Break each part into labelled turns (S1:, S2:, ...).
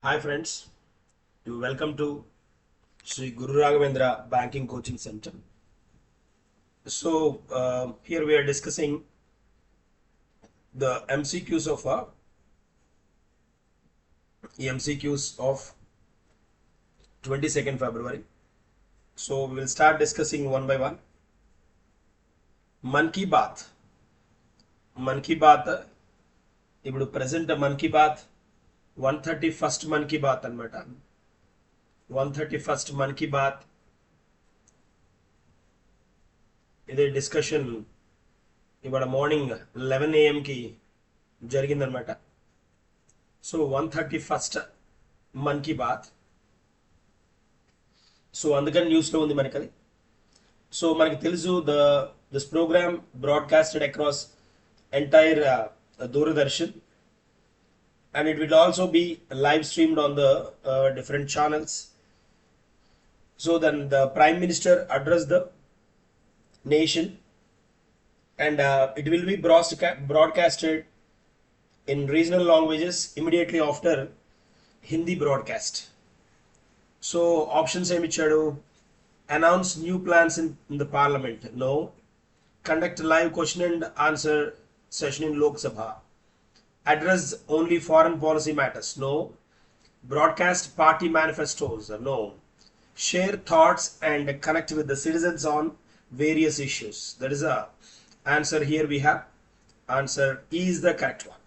S1: Hi friends, welcome to Sri Guru Raghavendra Banking Coaching Center. Here we are discussing the MCQs of 22nd February. So we will start discussing one by one. Mann Ki Baat. Mann Ki Baat. ఇప్పుడు present Mann Ki Baat 131st Mann Ki Baat అన్నమాట. 131st Mann Ki Baat. ఇదే discussion ఇవాళ morning 11 AM జరిగిందనమాట. So 131st Mann Ki Baat. So అందుకని న్యూస్లో ఉంది మనకి అది. సో మనకి తెలుసు this program broadcasted across entire Doordarshan and it will also be live streamed on the different channels. So then the Prime Minister addressed the nation and it will be broadcasted in regional languages immediately after Hindi broadcast. So options ఏమి ఇచ్చాడు? Announce new plans in the parliament. No. Conduct live question and answer session in Lok Sabha. Address only foreign policy matters. No. Broadcast party manifestos. No. Share thoughts and connect with the citizens on various issues. That is a answer. Here we have answer E is the correct one.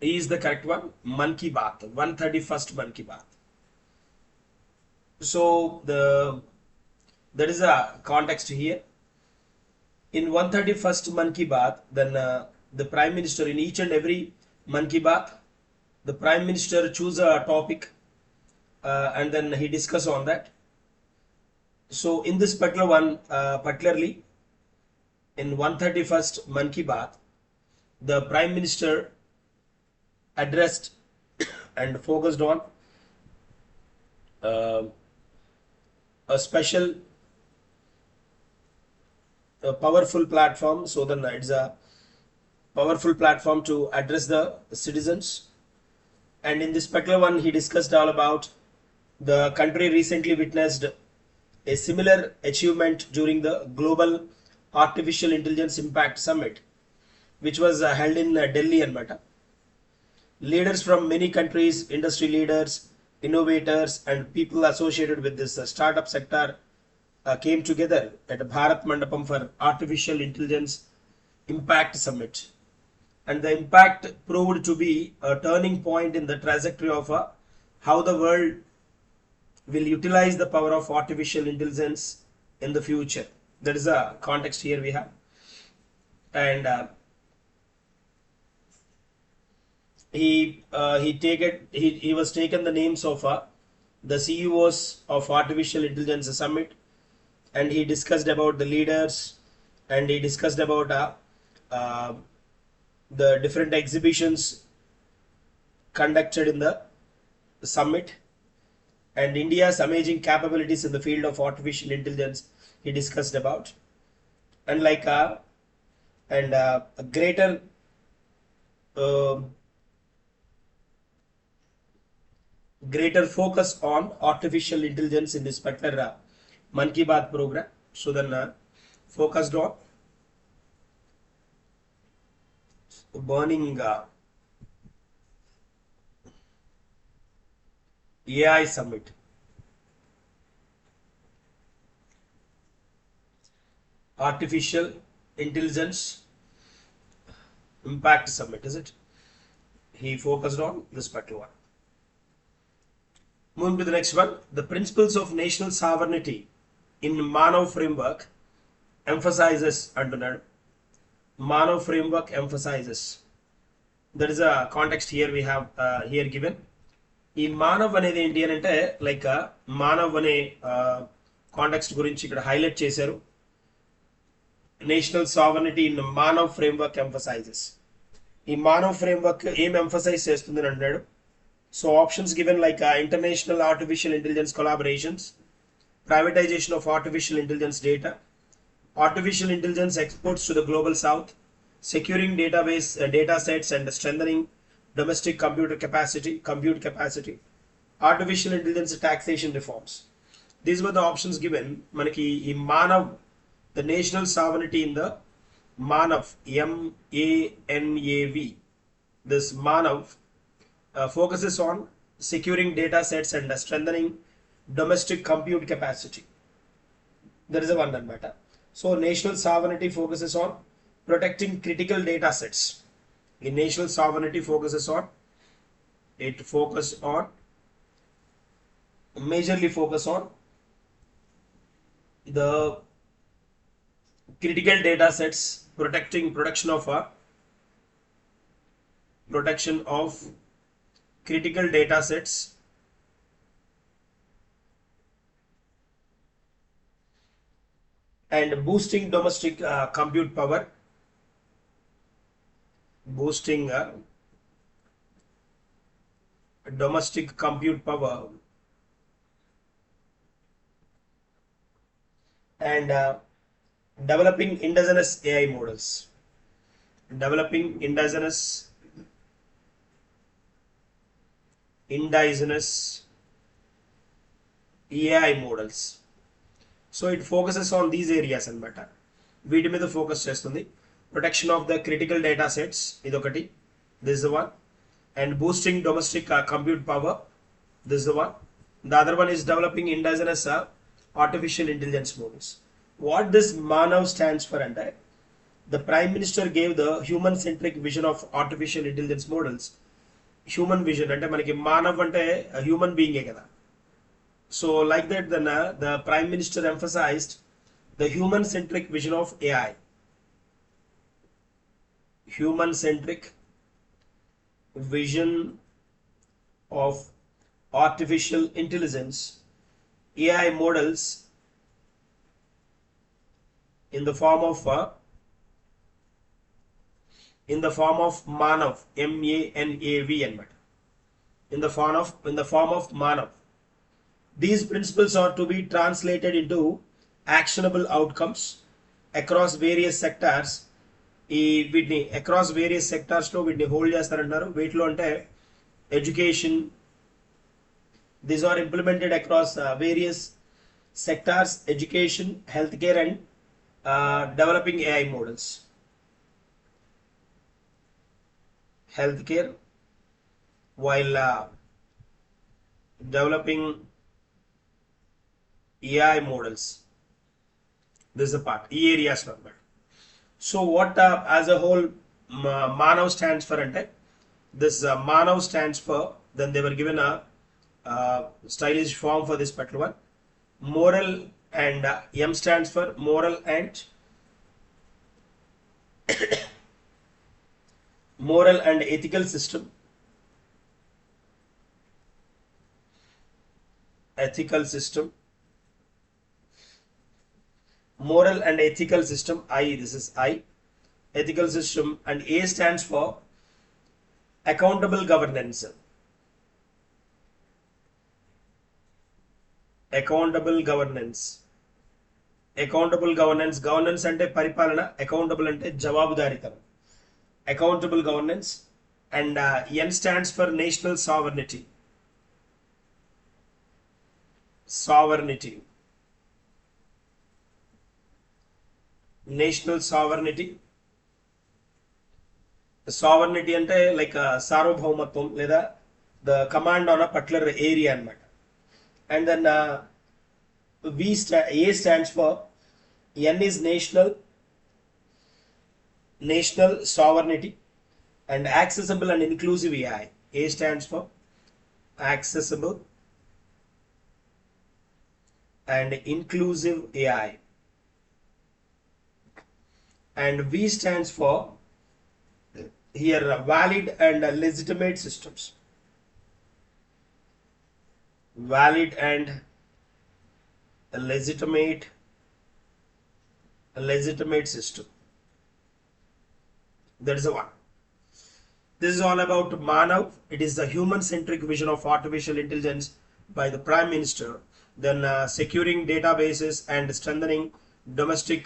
S1: E is the correct one. Mann Ki Baat, 131st Mann Ki Baat. So that is a context here. In 131st Mann Ki Baat, then the Prime Minister in each and every Mann Ki Baat, the Prime Minister choose a topic and then he discuss on that. So in this particular one, particularly in 131st Mann Ki Baat, the Prime Minister addressed and focused on a special powerful platform. So then it's a powerful platform to address the citizens, and in this particular one he discussed all about the country recently witnessed a similar achievement during the global artificial intelligence impact summit which was held in Delhi anamata. Leaders from many countries, industry leaders, innovators and people associated with this startup sector came together at Bharat Mandapam for artificial intelligence impact summit. And the impact proved to be a turning point in the trajectory of how the world will utilize the power of artificial intelligence in the future. That is a context here we have. And he was taken the names of the CEOs of Artificial Intelligence Summit, and he discussed about the leaders, and he discussed about the different exhibitions conducted in the summit and India's amazing capabilities in the field of artificial intelligence he discussed about, and like a greater focus on artificial intelligence in this particular Mann Ki Baat program. So then focused on burning AI summit. Artificial intelligence impact summit, is it? He focused on this particular one. Moving to the next one, the principles of national sovereignty in MANAV framework emphasizes అంటున్నాడు. MANAV framework emphasizes. There is a context here we have here given. ఈ మానవ్ అనేది ఏంటి అని అంటే like Manav అనే context గురించి ఇక్కడ highlight చేశారు. National sovereignty in Manav framework emphasises. ఈ మానవ్ ఫ్రేమ్వర్క్ ఏం ఎంఫసైజ్ చేస్తుంది అని అంటున్నాడు. So options given like international artificial intelligence collaborations, privatization of artificial intelligence data, artificial intelligence exports to the global south, securing database data sets and strengthening domestic compute capacity, artificial intelligence taxation reforms. These were the options given. Manaki MANAV, the national sovereignty in the MANAV, MANAV. This MANAV focuses on securing data sets and strengthening domestic compute capacity. There is a one matter. So national sovereignty focuses on protecting critical data sets. In national sovereignty majorly focus on the critical data sets, protection of critical data sets and boosting domestic compute power, and developing indigenous AI models. Indigenous AI models. So it focuses on these areas and వీటి మీద focus చేస్తుంది. Protection of the critical data sets, idokati, this is the one, and boosting domestic compute power, this is the one. The other one is developing indigenous artificial intelligence models. What this MANAV stands for, and the Prime Minister gave the human-centric vision of artificial intelligence models. Human vision ante manaki MANAV ante a human being e kada. So like that, then the Prime Minister emphasized the human-centric vision of AI. Human-centric vision of artificial intelligence, AI models in the form of MANAV, MANAV, in the form of MANAV. These principles are to be translated into actionable outcomes across various sectors. వీటిని across various సెక్టార్స్లో వీటిని hold చేస్తారంటారు. వీటిలో అంటే education, these are implemented across various sectors, education, health care and developing AI models. Health care while developing AI models. This is the part, E areas number. So what as a whole MANAV stands for, and this MANAV stands for, then they were given a stylish form for this particular one. Moral, and M stands for moral and ethical system. Moral and ethical system, I, this is I, ethical system, and A stands for accountable governance. Governance ante paripalana, accountable ante jawabudaritanam. Accountable governance, and N stands for national sovereignty. National sovereignty అంటే like సార్వభౌమత్వం లేదా the command on a particular area అన్నమాట. And then A stands for, N is national sovereignty and accessible and inclusive AI. A stands for accessible and inclusive AI. And V stands for here valid and legitimate systems. Valid and legitimate system. That is the one. This is all about MANAV. It is the human-centric vision of artificial intelligence by the Prime Minister. Then securing databases and strengthening domestic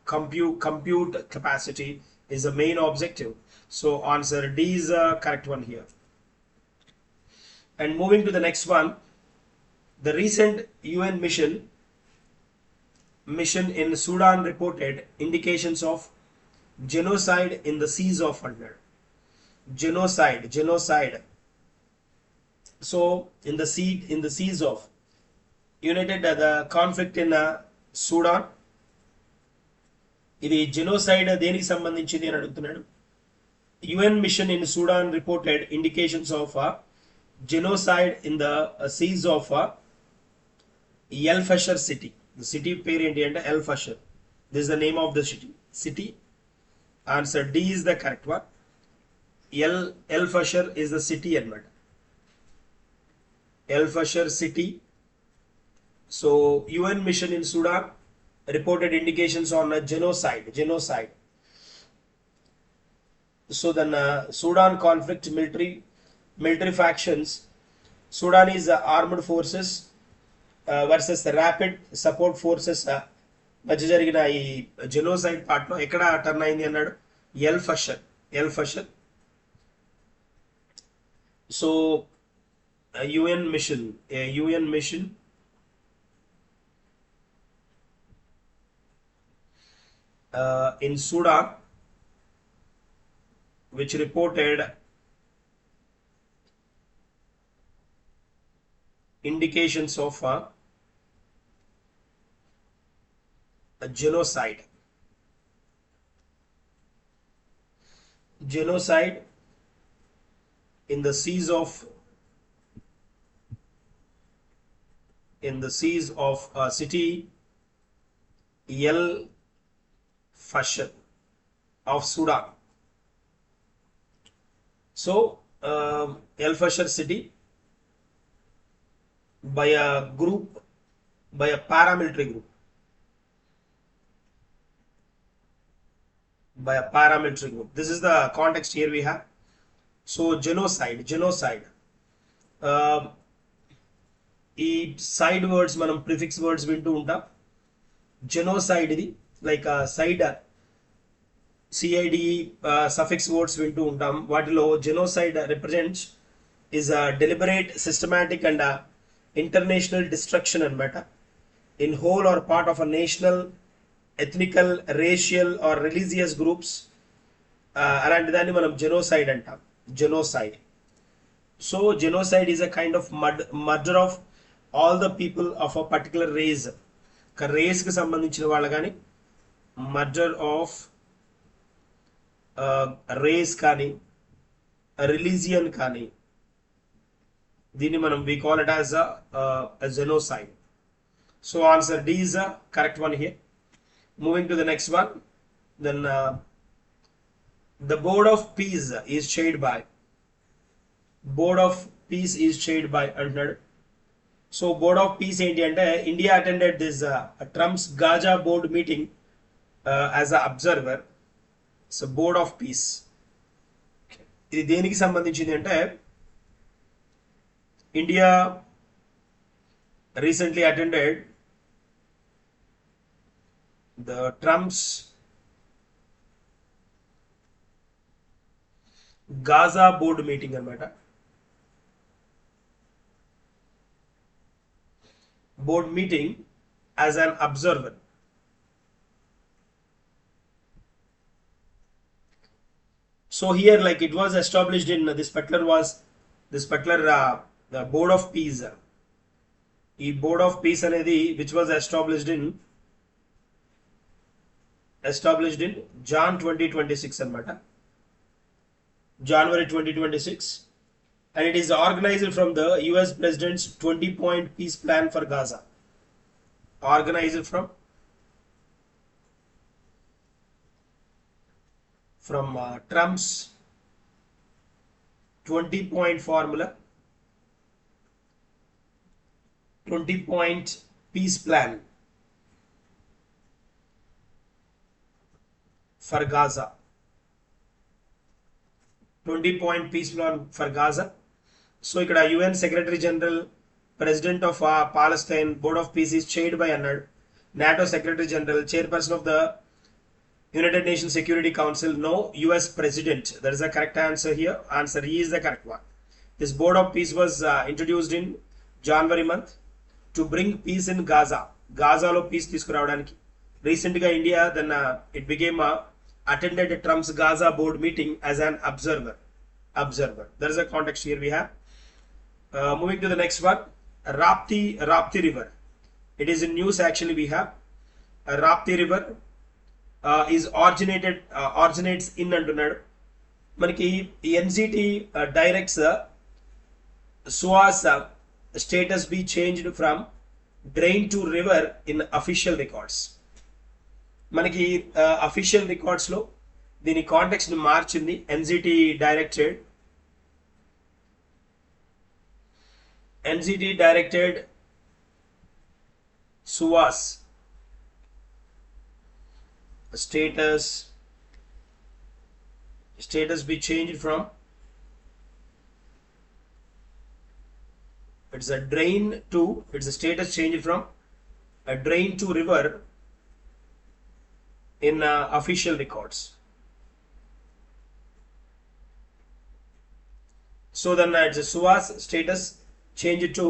S1: compute capacity is the main objective. So answer D is the correct one here. And moving to the next one, the recent UN mission in Sudan reported indications of genocide in the seas of Under. Genocide. So in the seas of United the conflict in Sudan. ఇది genocide దేనికి సంబంధించింది అని అడుగుతున్నాడు. UN mission in Sudan reported indications of genocide in the seas of El Fasher city. The city పేరు ఏంటి అంటే El Fasher. This is the name of the city. Answer D is the correct one. El Fasher is the city అన్నమాట. El Fasher city. So UN mission in Sudan reported indications on genocide. So then Sudan conflict military factions, Sudanese armed forces versus the rapid support forces మధ్య జరిగిన ఈ genocide part లో ఎక్కడ turn అయింది అన్నాడు. El Fasher. So UN mission in Sudan, which reported indications of a genocide in the seas of city El Fasher of Sudan. So El Fasher city by a paramilitary group. This is the context here we have. So genocide. ఈ side words మనం prefix words వింటూ ఉంటాం. Genocide ఇది like side CID suffix words వింటూ ఉంటాం. వాటిలో genocide represents is a deliberate, systematic and international destruction అన్నమాట. In whole or part of a national, ethnical, racial or religious groups. అలాంటి దాన్ని మనం genocide అంటాం. So genocide is a kind of murder of all the people of a particular race. ఒక race కి సంబంధించిన వాళ్ళు కానీ మర్డర్ ఆఫ్ రేస్ కానీ రిలీజియన్ కానీ దీన్ని మనం we call it as a genocide. So answer D is the correct one here. Moving to the next one, then the board of peace is chaired by అంటున్నాడు. So board of piece ఏంటి అంటే India attended this Trump's Gaza board meeting as a observer. So board of piece ఇది దేనికి సంబంధించింది అంటే India recently attended the Trump's Gaza board meeting అన్నమాట. Board meeting as an observer. So here like it was established in this particular board of peace. ఈ board of peace అనేది which was established in Jan 2026 అన్నమాట. January 2026. And it is organized from the US President's 20-point peace plan for Gaza. Organized from Trump's 20-point formula, 20-point peace plan for Gaza. 20-point peace plan for Gaza. So ఇక్కడ UN Secretary General, President of Palestine, Board of Peace is chaired by అన్నాడు. NATO Secretary General, Chairperson of the United Nations Security Council, no US President. That is the correct answer here. Answer E is the correct one. This board of peace was introduced in January month to bring peace in Gaza. Gaza lo peace తీసుకురావడానికి. Recent గా India then it became attended Trump's Gaza board meeting as an observer. There is a context here we have. Moving to the next one, Rapti river. It is in news actually we have. Rapti river is originates in అంటున్నాడు. మనకి NCT directs Suez status be changed from drain to river in official records. మనకి official records లో దీని context ని మార్చింది NCT directed Suez status be changed from it's a status changed from a drain to river in official records. So then it's a Suez status change it to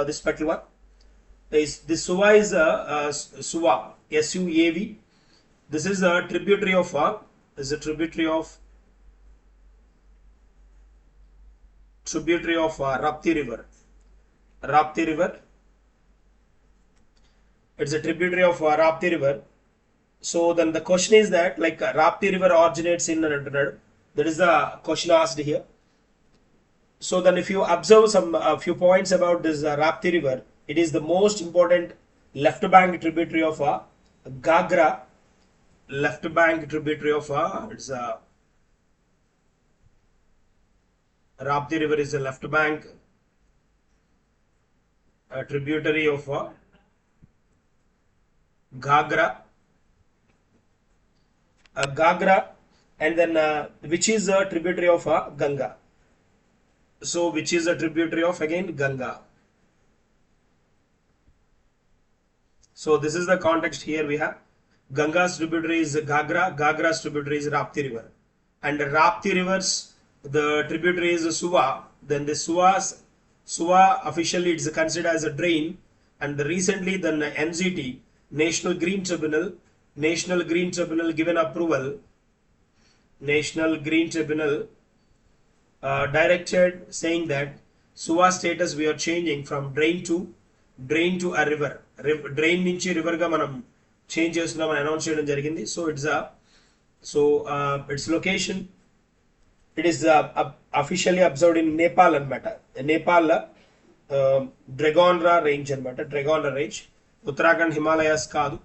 S1: this particular one. This Suwa is Suwa, SUAV. This is a tributary of Rapti river. It's a tributary of Rapti river. So then the question is that like Rapti river originates in that is the question asked here. So then if you observe some few points about this Rapti river, it is the most important left bank tributary of Gagra. Left bank tributary of Rapti river is a left bank tributary of Gagra. And then which is a tributary of Ganga. So which is a tributary of again Ganga. So this is the context here we have. Ganga's tributary is Gagra, Gagra's tributary is Rapti river. And Rapti rivers, the tributary is Suwa. Then the Suwa officially it's considered as a drain. And recently then NCT, National Green Tribunal given approval. National Green Tribunal directed saying that Suwa status we are changing from drain to a river. Drain నుంచి river గా మనం change చేస్తున్నామని announce చేయడం జరిగింది. So its location it is officially observed in Nepal అన్నమాట. Nepal Dragonra range అన్నమాట. Dragonra range. Uttarakhand Himalayas కాదు,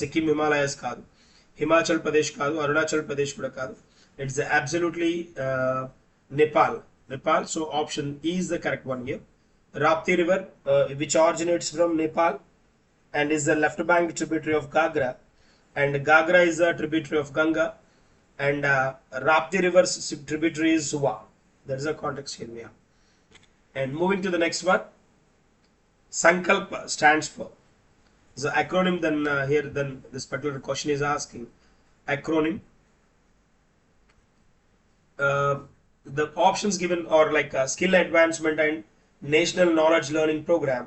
S1: సిక్కిం హిమాలయాస్ కాదు, హిమాచల్ ప్రదేశ్ కాదు, అరుణాచల్ ప్రదేశ్ కూడా కాదు. It's absolutely Nepal. So option E is the correct one here. Rapti river which originates from Nepal and is the left bank tributary of Gagra, and Gagra is a tributary of Ganga, and Rapti river's tributary is Suwa. There is a context here we have. And moving to the next one, SANKALP stands for. The acronym then here then this particular question is asking acronym. The options given are like skill advancement and national knowledge learning program,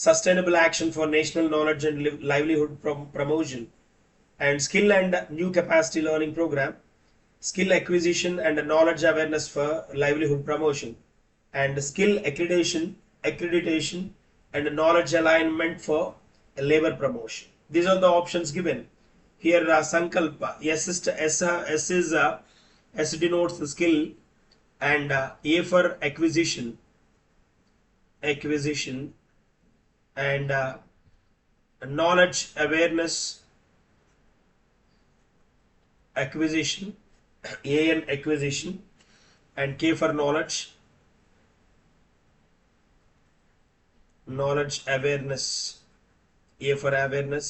S1: sustainable action for national knowledge and livelihood promotion, and skill and new capacity learning program, skill acquisition and knowledge awareness for livelihood promotion, and skill accreditation and knowledge alignment for labor promotion. These are the options given here. Sankalpa, S denotes the skill, and A for acquisition, and knowledge awareness acquisition, A and acquisition, and K for knowledge awareness, A for awareness,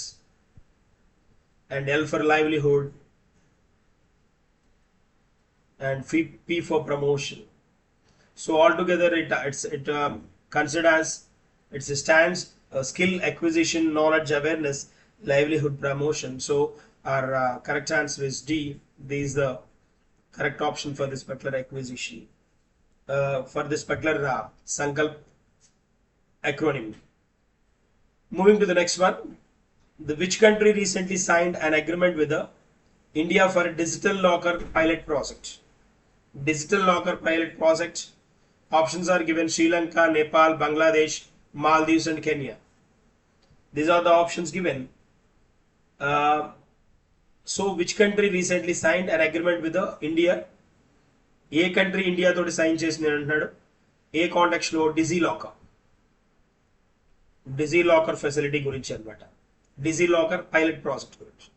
S1: and L for livelihood, and P for promotion. So altogether it considered as it stands skill acquisition, knowledge awareness, livelihood promotion. So our correct answer is D. This is the correct option for this particular acquisition. for this particular SANKALP acronym. Moving to the next one, which country recently signed an agreement with India for a digital locker pilot project? Digital locker pilot project. Options are given: Sri Lanka, Nepal, Bangladesh, Maldives, and Kenya. These are the options given. So, which country recently signed an agreement with India? A country India తోటి sign చేసింది అంటున్నాడు. ఏ contact లో? Digi locker facility గురించి అనమాట. Digi locker pilot project గురించి.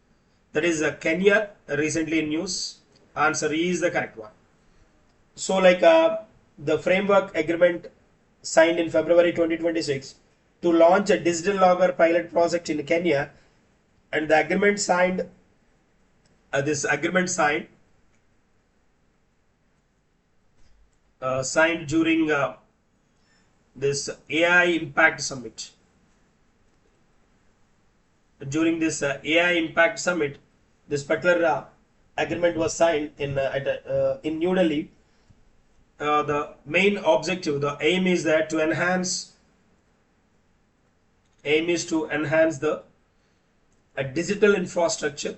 S1: That is Kenya, recently in news. Answer is the correct one. So like the framework agreement signed in February 2026 to launch a digital logger pilot project in Kenya, and the agreement signed signed during this AI Impact Summit. During this AI Impact Summit, this particular agreement was signed in New Delhi. The main objective, the aim is that to enhance the digital infrastructure,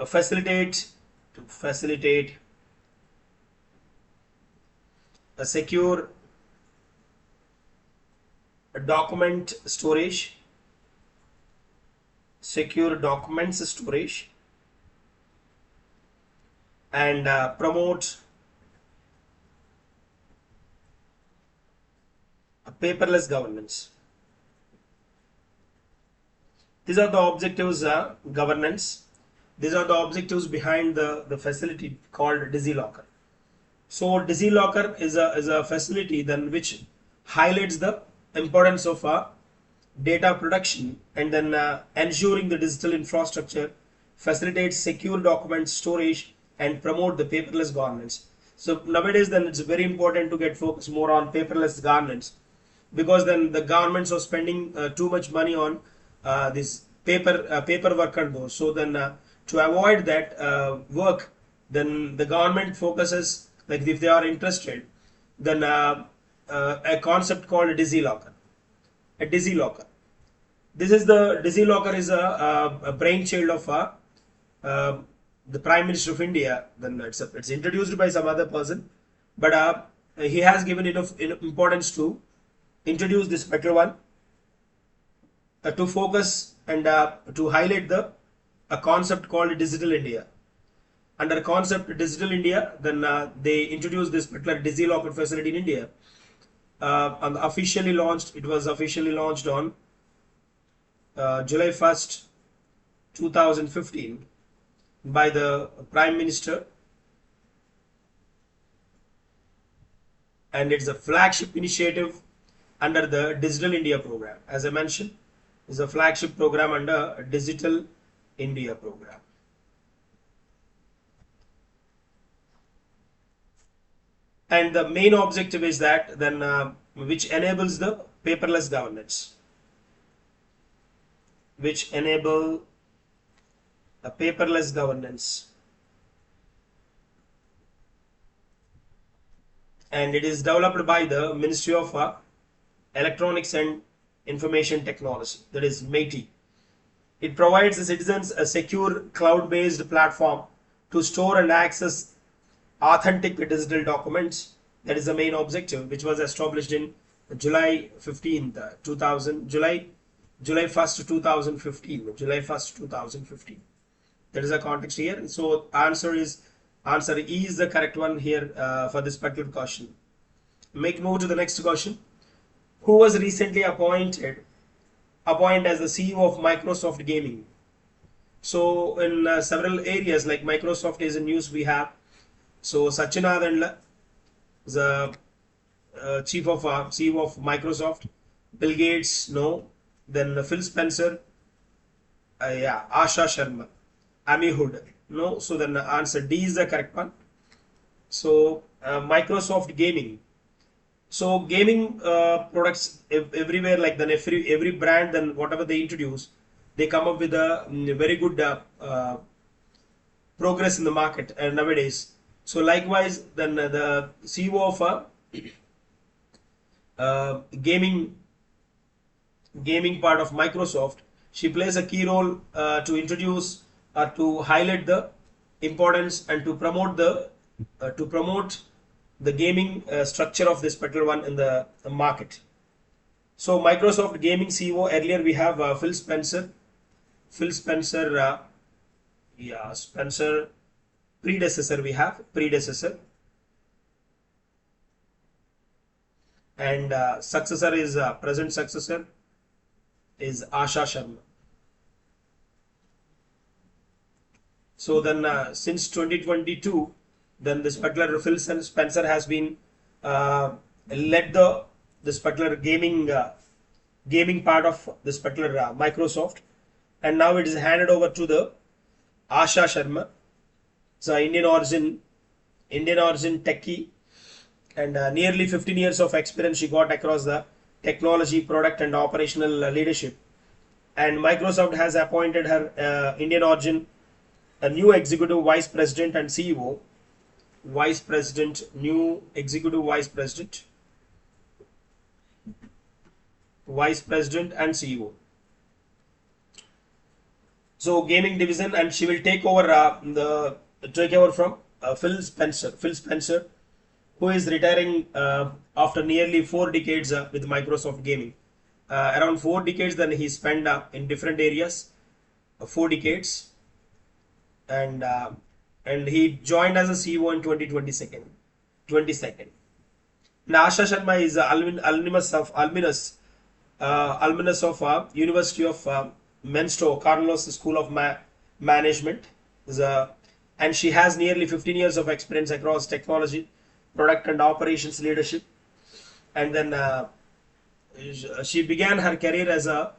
S1: facilitate a secure document storage, and promote a paperless governance. These are the objectives. Governance. These are the objectives behind the facility called DigiLocker. So DigiLocker is a facility then which highlights the importance of data production, and then ensuring the digital infrastructure, facilitates secure document storage, and promote the paperless governance. So nowadays then it's very important to get focused more on paperless governance, because then the governments are spending too much money on this paperwork and those. So then to avoid that work, then the government focuses, like if they are interested, then a concept called DigiLocker. This is the DigiLocker is a brainchild of the Prime Minister of India. Then it's introduced by some other person, but he has given enough importance to introduce this particular one to focus and to highlight a concept called Digital India. Under concept Digital India, then they introduced this particular DigiLocker facility in India. And it was officially launched on July 1st, 2015 by the Prime Minister, and it's a flagship initiative under the Digital India program. As I mentioned, it's a flagship program under Digital India program. And the main objective is that then which enables the paperless governance, and it is developed by the Ministry of Electronics and Information Technology, that is MeitY. It provides the citizens a secure cloud-based platform to store and access authentic digital documents. That is the main objective, which was established in July 1st, 2015. That is the context here. So answer is the correct one here for this particular question. Move to the next question. Who was recently appointed as the CEO of Microsoft Gaming? So in several areas, like Microsoft is in news, we have. So Satyanarayana is the CEO of Microsoft. Bill Gates, no. Then Phil Spencer, Asha Sharma, Amy Hood, no. So then answer D is the correct one. So Microsoft Gaming So gaming products everywhere, like then every brand, then whatever they introduce, they come up with a very good progress in the market nowadays. So likewise, then the CEO of gaming part of Microsoft, she plays a key role to introduce or to highlight the importance and to promote the gaming structure of this particular one in the market. So Microsoft gaming CEO, earlier we have Phil Spencer. Phil Spencer, yeah, Spencer predecessor, we have predecessor, and successor is present successor is Asha Sharma. So then since 2022, then this particular Phil Spencer has been led this particular gaming part of this particular Microsoft, and now it is handed over to the Asha Sharma. It's an Indian origin techie, and nearly 15 years of experience she got across the technology, product, and operational leadership. And Microsoft has appointed her Indian origin a new executive vice president and CEO. New executive vice president and CEO. So gaming division, and she will take over from Phil Spencer, who is retiring after nearly 4 decades with Microsoft gaming. Around 4 decades, then he spent in different areas, 4 decades, and he joined as a CEO in 2022. Now Asha Sharma is alumnus of University of Mensto Carlos School of Management, and she has nearly 15 years of experience across technology, product, and operations leadership. And then she began her career as a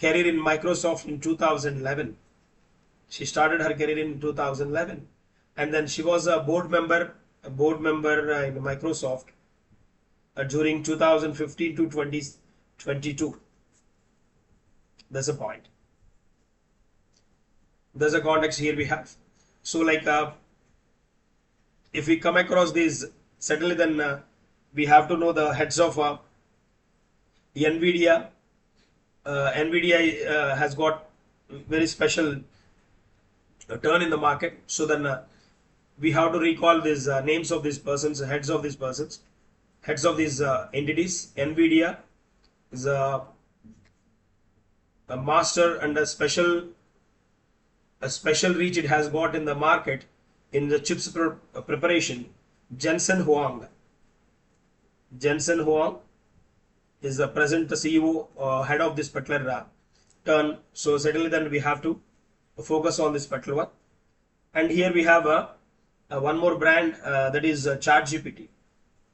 S1: career in Microsoft in 2011. She started her career in 2011, and then she was a board member in Microsoft during 2015 to 2022. That's a point. There's a context here we have. So like if we come across these, certainly then we have to know the heads of NVIDIA. NVIDIA has got very special turn in the market. So then we have to recall these names of these persons, heads of these persons, heads of these entities. NVIDIA is a master and a special reach it has got in the market in the chips preparation. Jensen Huang is the present CEO, head of this particular turn. So certainly then we have to focus on this particular one. And here we have one more brand, that is ChatGPT.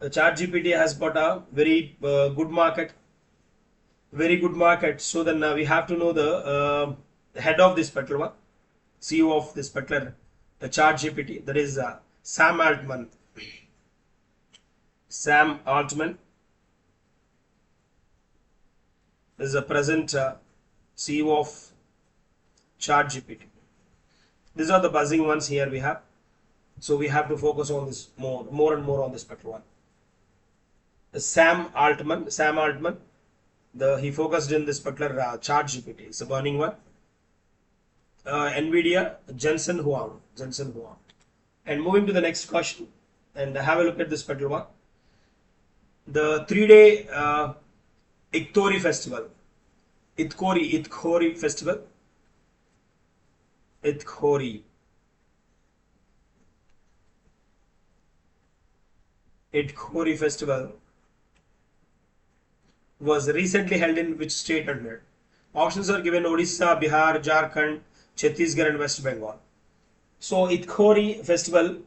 S1: ChatGPT has got a very good market. So then we have to know the head of this particular one, CEO of this particular ChatGPT, that is Sam Altman. Sam Altman is the present CEO of ChatGPT. These are the buzzing ones here we have. So we have to focus on this more and more on this particular one. Sam Altman, he focused in this particular ChatGPT. It's a burning one. NVIDIA, Jensen Huang. And moving to the next question, and have a look at this particular one. The 3-day Itkhori festival. Itkhori festival. Itkhori festival was recently held in which state under? Options are given: Odisha, Bihar, Jharkhand, Chhattisgarh, and West Bengal. So Itkhori festival,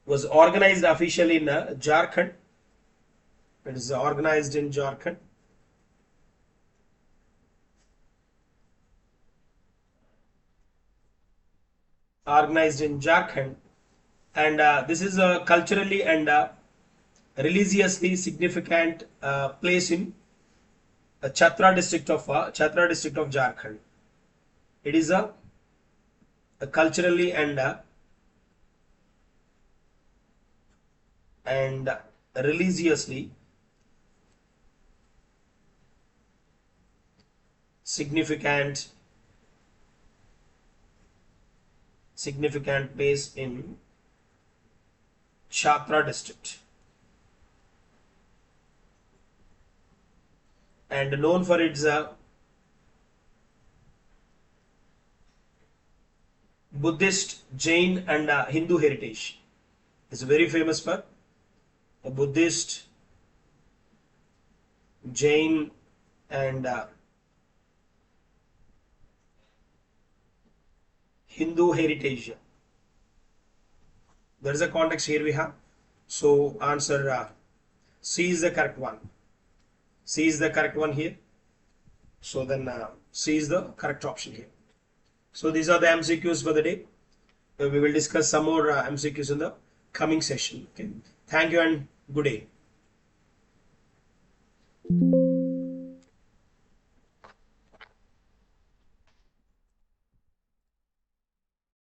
S1: was organized officially in Jharkhand. It is organized in Jharkhand. And this is culturally and religiously significant place in Chatra district of Jharkhand. It is a culturally and religiously significant place in Chatra district, and known for its Buddhist, Jain and Hindu heritage. It's very famous for a Buddhist, Jain and Hindu heritage. There is a context here we have. So answer C is the correct one. C is the correct one here. So then C is the correct option here. So these are the MCQs for the day. We will discuss some more MCQs in the coming session. Okay. Thank you and good day.